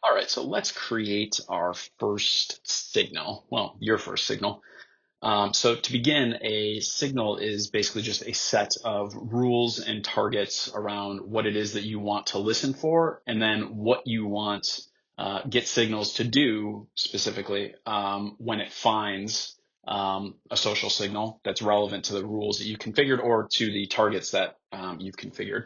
All right, so let's create our first signal. Well, your first signal. So to begin, a signal is basically just a set of rules and targets around what it is that you want to listen for, and then what you want get signals to do specifically when it finds a social signal that's relevant to the rules that you configured or to the targets that you've configured.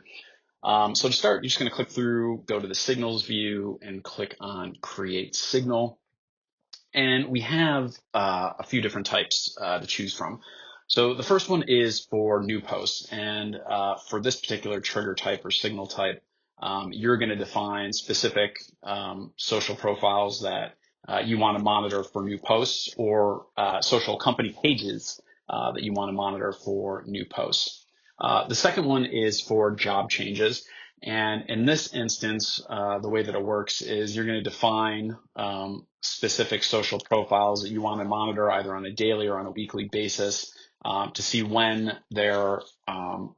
So to start, you're just going to click through, go to the signals view and click on create signal. And we have a few different types to choose from. So the first one is for new posts. And for this particular trigger type or signal type, you're going to define specific social profiles that you want to monitor for new posts or social company pages that you want to monitor for new posts. The second one is for job changes. And in this instance, the way that it works is you're going to define specific social profiles that you want to monitor either on a daily or on a weekly basis to see when their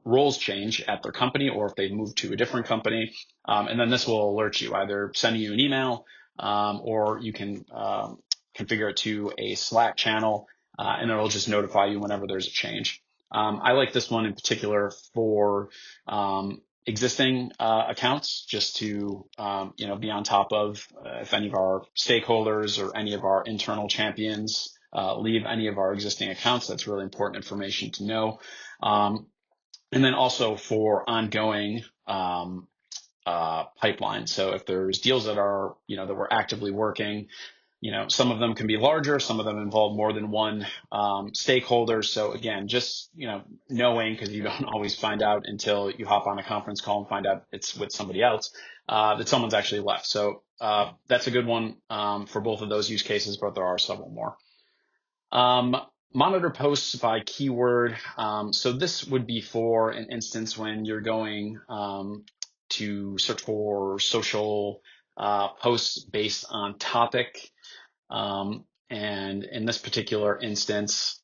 roles change at their company or if they've moved to a different company. And then this will alert you, either sending you an email or you can configure it to a Slack channel and it'll just notify you whenever there's a change. I like this one in particular for existing accounts, just to be on top of if any of our stakeholders or any of our internal champions leave any of our existing accounts. That's really important information to know. And then also for ongoing pipeline. So if there's deals that are that we're actively working, some of them can be larger, some of them involve more than one stakeholder. So again, just, knowing, because you don't always find out until you hop on a conference call and find out it's with somebody else, that someone's actually left. So that's a good one for both of those use cases, but there are several more. Monitor posts by keyword. So this would be for an instance when you're going to search for social posts based on topic. And in this particular instance,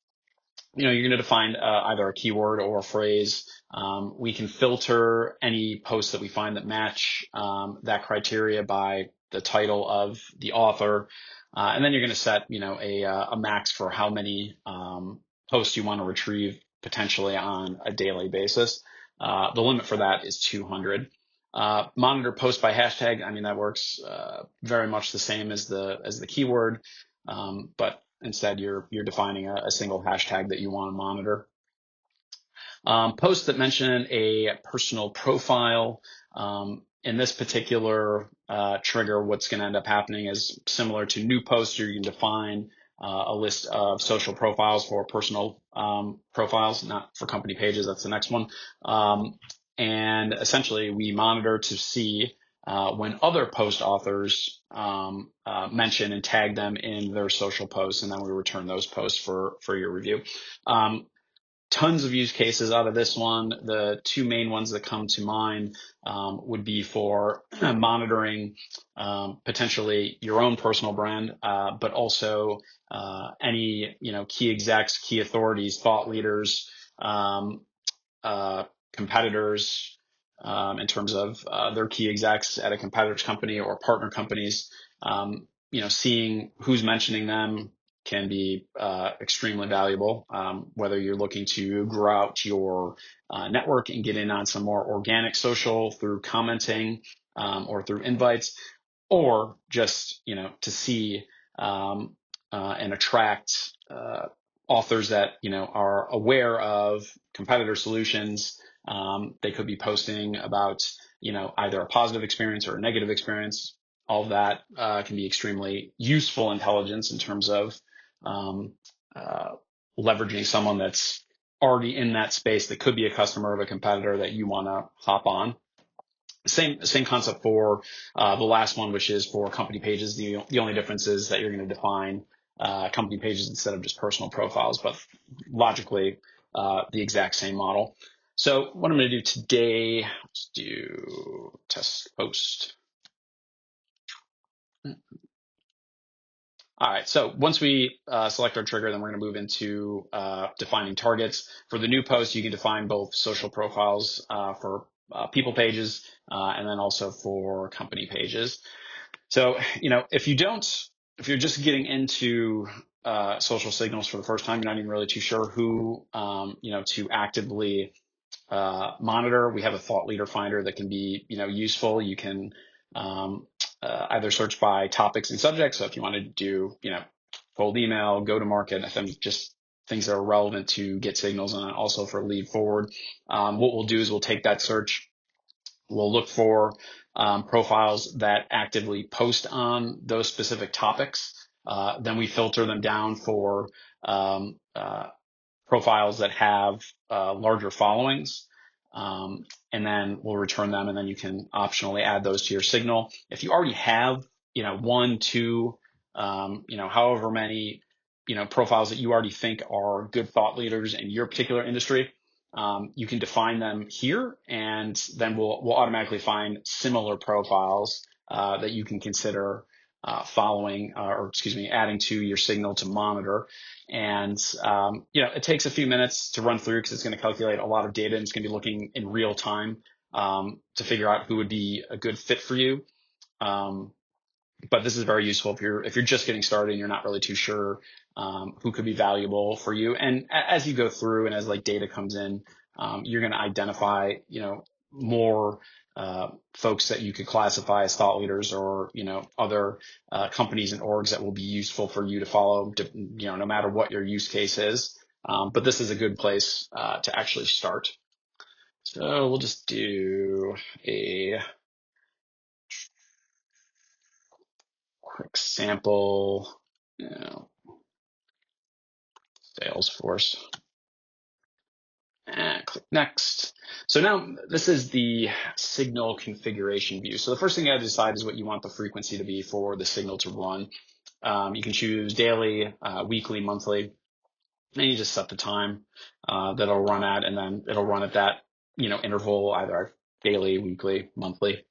you're going to define either a keyword or a phrase. We can filter any posts that we find that match that criteria by the title of the author. And then you're going to set, a max for how many posts you want to retrieve potentially on a daily basis. The limit for that is 200. Monitor post by hashtag. I mean, that works very much the same as the keyword, but instead you're defining a single hashtag that you want to monitor. Posts that mention a personal profile. In this particular trigger, what's going to end up happening is similar to new posts. You can define a list of social profiles for personal profiles, not for company pages. That's the next one. And essentially, we monitor to see when other post authors mention and tag them in their social posts, and then we return those posts for your review. Tons of use cases out of this one. The two main ones that come to mind would be for monitoring potentially your own personal brand, but also any key execs, key authorities, thought leaders, competitors in terms of their key execs at a competitor's company or partner companies. Seeing who's mentioning them can be extremely valuable, whether you're looking to grow out your network and get in on some more organic social through commenting or through invites, or just to see and attract authors that are aware of competitor solutions. They could be posting about either a positive experience or a negative experience. All of that can be extremely useful intelligence in terms of leveraging someone that's already in that space that could be a customer of a competitor that you want to hop on. Same concept for the last one, which is for company pages. The only difference is that you're going to define company pages instead of just personal profiles, but logically the exact same model. So what I'm going to do today, let's do test post. All right, so once we select our trigger, then we're going to move into defining targets. For the new post, you can define both social profiles for people pages and then also for company pages. So, if you're just getting into social signals for the first time, you're not even really too sure who, to actively monitor. We have a thought leader finder that can be, useful. You can um, either search by topics and subjects. So if you want to do, cold email, go to market, and then just things that are relevant to get signals and also for lead forward. What we'll do is we'll take that search. We'll look for profiles that actively post on those specific topics. Then we filter them down for um, profiles that have larger followings. And then we'll return them, and then you can optionally add those to your signal. If you already have, one, two, however many, profiles that you already think are good thought leaders in your particular industry, you can define them here, and then we'll automatically find similar profiles that you can consider adding to your signal to monitor. And, it takes a few minutes to run through because it's going to calculate a lot of data and it's going to be looking in real time to figure out who would be a good fit for you. But this is very useful if you're just getting started and you're not really too sure who could be valuable for you. And as you go through and as like data comes in, you're going to identify, more folks that you could classify as thought leaders or, other companies and orgs that will be useful for you to follow, no matter what your use case is. But this is a good place to actually start. So we'll just do a quick sample, Salesforce, and click next. So now this is the signal configuration view. So the first thing you have to decide is what you want the frequency to be for the signal to run. You can choose daily, weekly, monthly, and you just set the time that it'll run at, and then it'll run at that, interval, either daily, weekly, monthly.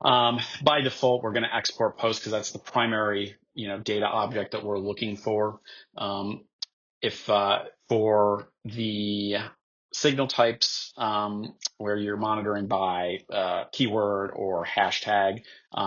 By default, we're going to export post because that's the primary, data object that we're looking for. If for the signal types where you're monitoring by keyword or hashtag,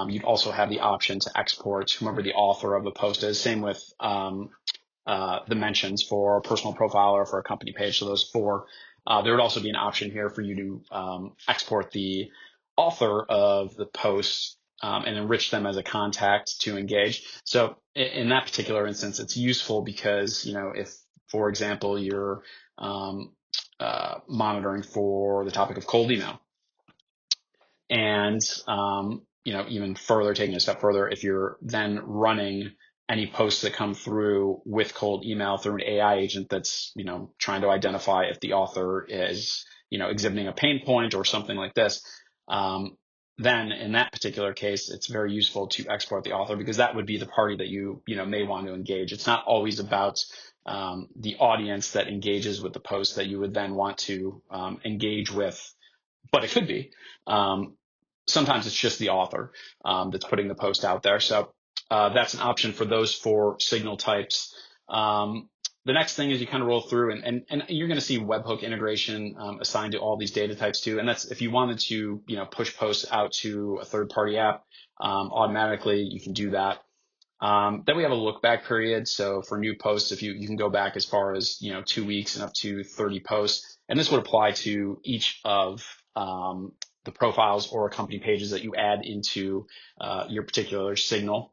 you'd also have the option to export whomever the author of the post is. Same with the mentions for a personal profile or for a company page. So those four. There would also be an option here for you to export the author of the post and enrich them as a contact to engage. So in that particular instance, it's useful because, if, for example, you're monitoring for the topic of cold email, and even further, taking a step further, if you're then running any posts that come through with cold email through an AI agent that's, trying to identify if the author is, exhibiting a pain point or something like this, then in that particular case, it's very useful to export the author because that would be the party that you may want to engage. It's not always about the audience that engages with the post that you would then want to engage with, but it could be. Sometimes it's just the author that's putting the post out there. So that's an option for those four signal types. The next thing is you kind of roll through and you're going to see webhook integration assigned to all these data types too. And that's if you wanted to, push posts out to a third-party app automatically, you can do that. Then we have a look back period. So for new posts, if you can go back as far as, 2 weeks and up to 30 posts. And this would apply to each of the profiles or company pages that you add into your particular signal.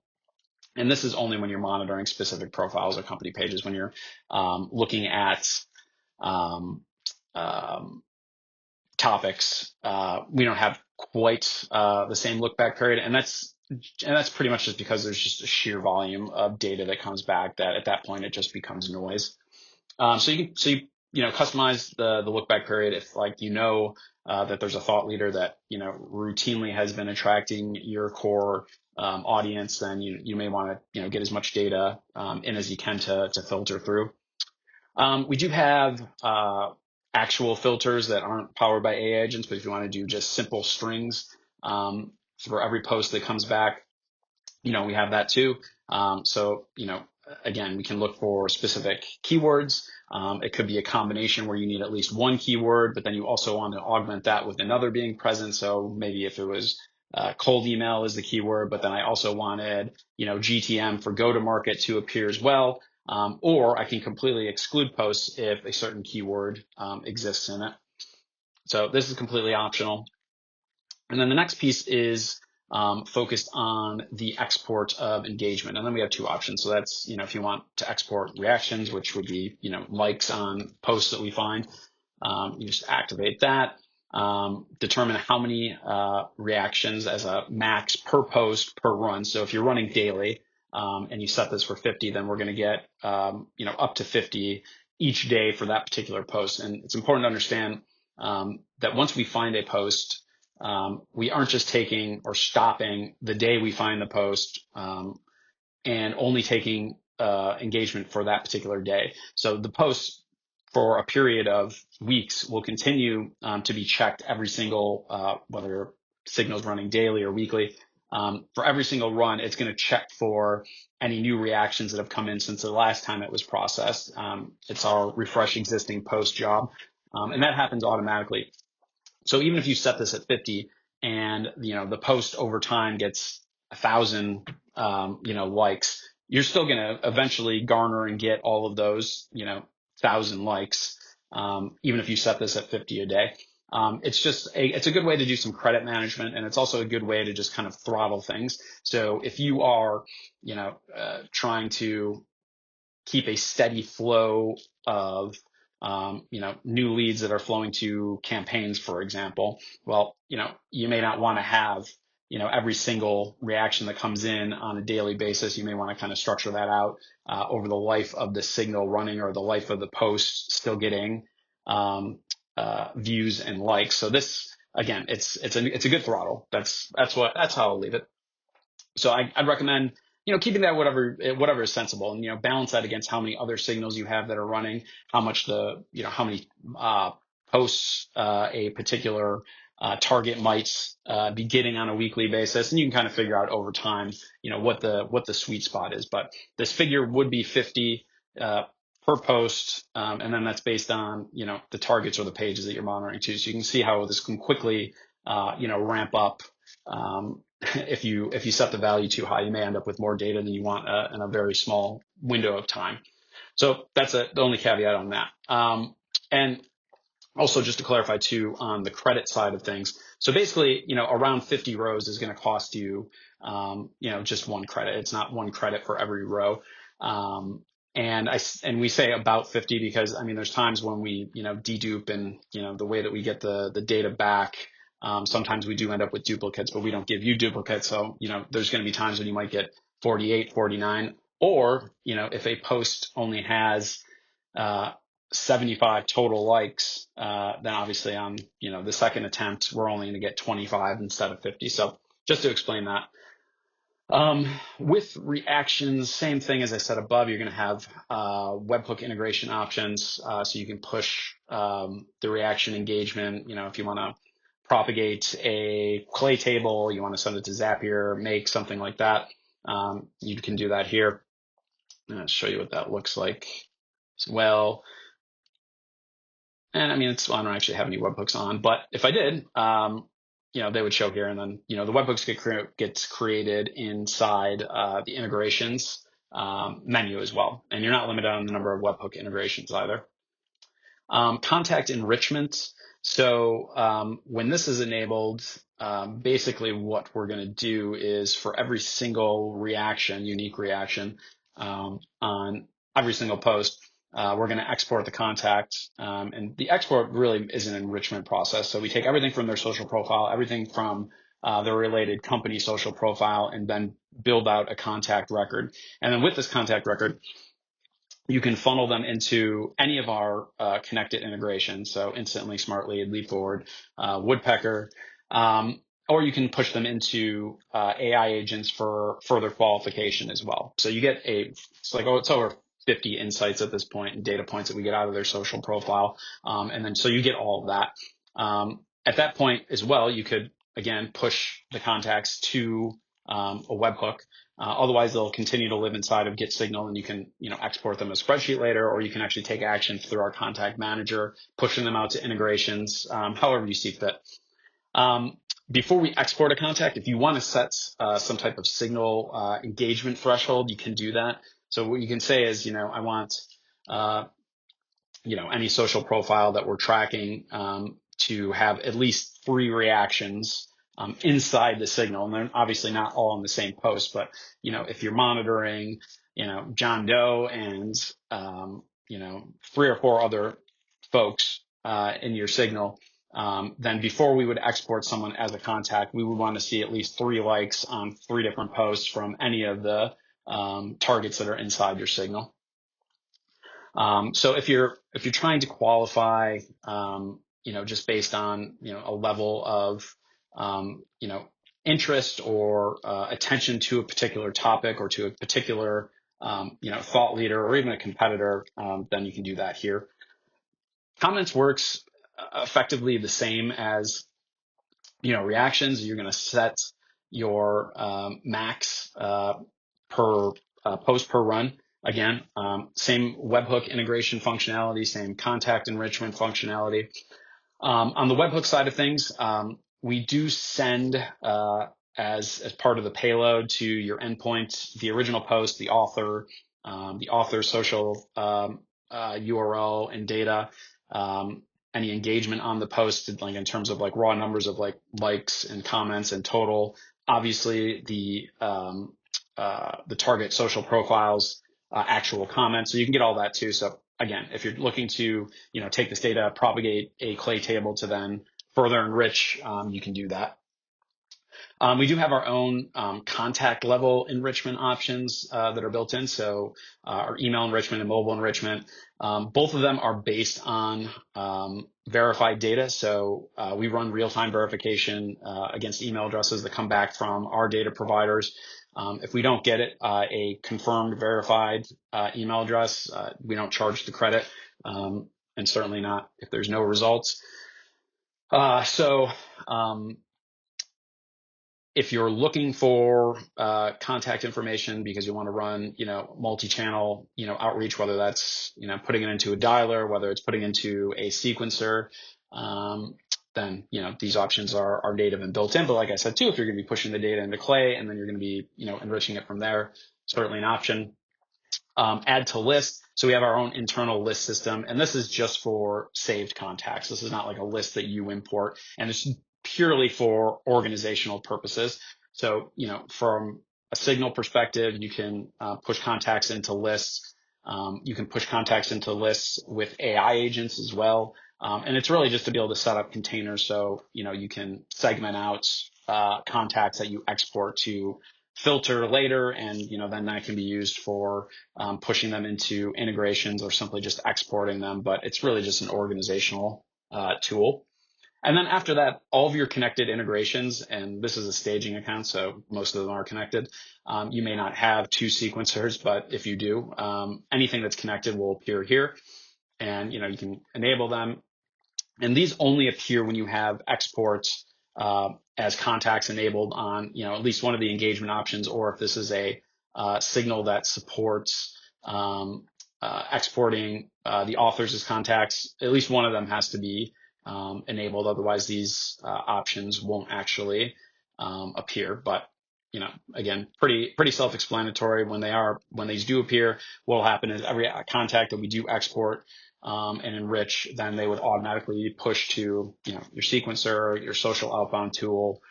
And this is only when you're monitoring specific profiles or company pages. When you're looking at topics, we don't have quite the same look back period. And that's pretty much just because there's just a sheer volume of data that comes back that at that point it just becomes noise. So you customize the look back period if that there's a thought leader that routinely has been attracting your core audience, then you may want to get as much data in as you can to filter through. We do have actual filters that aren't powered by AI agents, but if you want to do just simple strings for every post that comes back, we have that too. So again, we can look for specific keywords. It could be a combination where you need at least one keyword, but then you also want to augment that with another being present. So maybe if it was cold email is the keyword, but then I also wanted, GTM for go to market to appear as well. Or I can completely exclude posts if a certain keyword exists in it. So this is completely optional. And then the next piece is focused on the export of engagement. And then we have two options. So that's, if you want to export reactions, which would be, likes on posts that we find, you just activate that. Determine how many reactions as a max per post per run. So if you're running daily and you set this for 50, then we're going to get up to 50 each day for that particular post. And it's important to understand that once we find a post, we aren't just taking or stopping the day we find the post and only taking engagement for that particular day. So the post for a period of weeks will continue to be checked every single, whether Signal's running daily or weekly. For every single run, it's going to check for any new reactions that have come in since the last time it was processed. It's our refresh existing post job, and that happens automatically. So even if you set this at 50 and, the post over time gets 1,000, likes, you're still going to eventually garner and get all of those, 1,000 likes, even if you set this at 50 a day. It's a good way to do some credit management, and it's also a good way to just kind of throttle things. So if you are, trying to keep a steady flow of new leads that are flowing to campaigns, for example, well, you may not want to have, every single reaction that comes in on a daily basis. You may want to kind of structure that out over the life of the signal running or the life of the post still getting views and likes. So this, again, it's a good throttle. That's how I'll leave it. So I'd recommend, keeping that whatever is sensible, and, balance that against how many other signals you have that are running, how many posts a particular target might be getting on a weekly basis. And you can kind of figure out over time, what the sweet spot is. But this figure would be 50 per post. And then that's based on, the targets or the pages that you're monitoring too. So you can see how this can quickly, ramp up. If you set the value too high, you may end up with more data than you want in a very small window of time. So that's the only caveat on that. And also, just to clarify too, on the credit side of things. So basically, around 50 rows is going to cost you, just one credit. It's not one credit for every row. And we say about 50 because, there's times when we, dedupe and, the way that we get the data back. Sometimes we do end up with duplicates, but we don't give you duplicates. So, there's going to be times when you might get 48, 49, or, if a post only has, 75 total likes, then obviously on, the second attempt, we're only going to get 25 instead of 50. So just to explain that. With reactions, same thing as I said above, you're going to have webhook integration options. So you can push the reaction engagement. If you want to propagate a clay table, you want to send it to Zapier, make something like that, you can do that here. I'm going to show you what that looks like as well. And I don't actually have any webhooks on, but if I did, they would show here, and then, the webhooks gets created inside the integrations menu as well. And you're not limited on the number of webhook integrations either. Contact enrichment. So when this is enabled, basically what we're going to do is for every single reaction, unique reaction on every single post, we're going to export the contact. And the export really is an enrichment process. So we take everything from their social profile, everything from their related company social profile, and then build out a contact record. And then with this contact record, you can funnel them into any of our connected integrations. So Instantly, Smartly, Leapforward, Woodpecker, or you can push them into AI agents for further qualification as well. So you get it's over 50 insights at this point and data points that we get out of their social profile. And then, so you get all of that. At that point as well, you could, again, push the contacts to a webhook. Otherwise, they'll continue to live inside of GetSignal, and you can, export them as a spreadsheet later, or you can actually take action through our contact manager, pushing them out to integrations, however you see fit. before we export a contact, if you want to set some type of signal engagement threshold, you can do that. So what you can say is, I want, uh, any social profile that we're tracking to have at least 3 reactions inside the signal. And they're obviously not all on the same post, but, if you're monitoring, John Doe and, 3 or 4 other folks in your signal, then before we would export someone as a contact, we would want to see at least 3 likes on 3 different posts from any of the targets that are inside your signal. So if you're trying to qualify, just based on, a level of, interest or attention to a particular topic or to a particular, thought leader or even a competitor, then you can do that here. Comments works effectively the same as, reactions. You're going to set your max per post per run. Again, same webhook integration functionality, same contact enrichment functionality. On the webhook side of things, we do send as part of the payload to your endpoint the original post, the author social URL and data, any engagement on the post, like in terms of like raw numbers of like likes and comments and total. Obviously, the target social profiles, actual comments, so you can get all that too. So again, if you're looking to take this data, propagate a clay table to then further enrich, you can do that. We do have our own contact level enrichment options that are built in. So our email enrichment and mobile enrichment, both of them are based on verified data. So we run real-time verification against email addresses that come back from our data providers. If we don't get it, a confirmed verified email address, we don't charge the credit, and certainly not if there's no results. If you're looking for contact information because you want to run, multi-channel, outreach, whether that's, putting it into a dialer, whether it's putting into a sequencer, then, these options are native and built in. But like I said, too, if you're going to be pushing the data into Clay and then you're going to be, enriching it from there, certainly an option. Add to list. So we have our own internal list system, and this is just for saved contacts. This is not like a list that you import, and it's purely for organizational purposes. So, from a signal perspective, you can push contacts into lists. You can push contacts into lists with AI agents as well. And it's really just to be able to set up containers. So, you can segment out contacts that you export to filter later, and then that can be used for pushing them into integrations or simply just exporting them. But it's really just an organizational tool. And then after that, all of your connected integrations, and this is a staging account, so most of them are connected. You may not have 2 sequencers, but if you do, anything that's connected will appear here, and you can enable them. And these only appear when you have exports as contacts enabled on, at least one of the engagement options, or if this is a signal that supports exporting the authors as contacts, at least one of them has to be enabled. Otherwise, these options won't actually appear. But again, pretty self-explanatory. When these do appear, what will happen is every contact that we do export and enrich, then they would automatically push to your sequencer, your social outbound tool,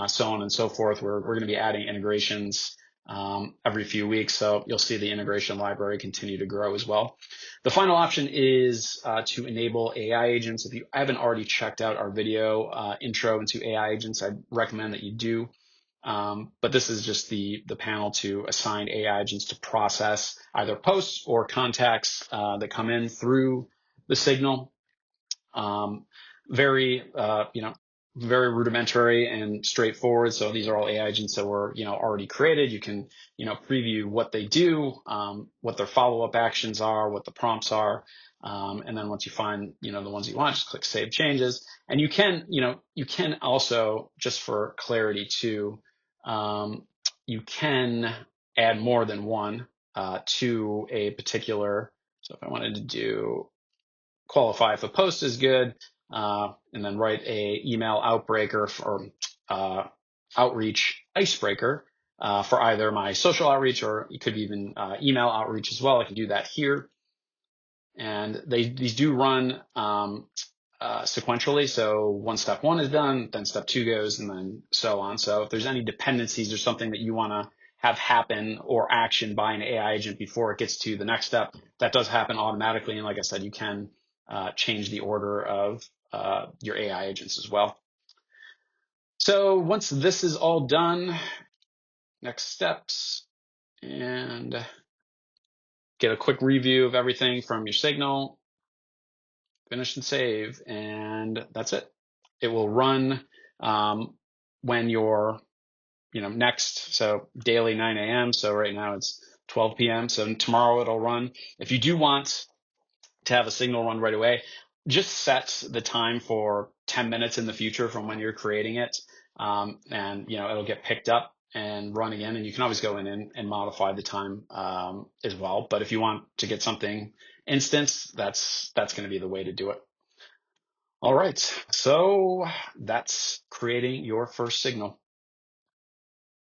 so on and so forth. We're going to be adding integrations every few weeks, so you'll see the integration library continue to grow as well. The final option is to enable AI agents. If you haven't already checked out our video intro into AI agents, I'd recommend that you do. But this is just the panel to assign AI agents to process either posts or contacts that come in through the signal. Very rudimentary and straightforward. So these are all AI agents that were already created. You can preview what they do, what their follow-up actions are, what the prompts are. And then once you find, the ones you want, just click Save Changes. And you can also, just for clarity too, you can add more than one to a particular. So if I wanted to do qualify if a post is good, and then write a email outbreaker or outreach icebreaker for either my social outreach or it could be even email outreach as well. I can do that here. And these do run sequentially. So once step one is done, then step two goes, and then so on. So if there's any dependencies or something that you want to have happen or action by an AI agent before it gets to the next step, that does happen automatically. And like I said, you can change the order of your AI agents as well. So once this is all done, next steps, and get a quick review of everything from your signal, finish and save, and that's it. It will run when you're, next. So daily 9 a.m. So right now it's 12 p.m. So tomorrow it'll run. If you do want to have a signal run right away, just set the time for 10 minutes in the future from when you're creating it. And it'll get picked up and run again. And you can always go in and modify the time as well. But if you want to get something instant, that's going to be the way to do it. All right. So that's creating your first signal.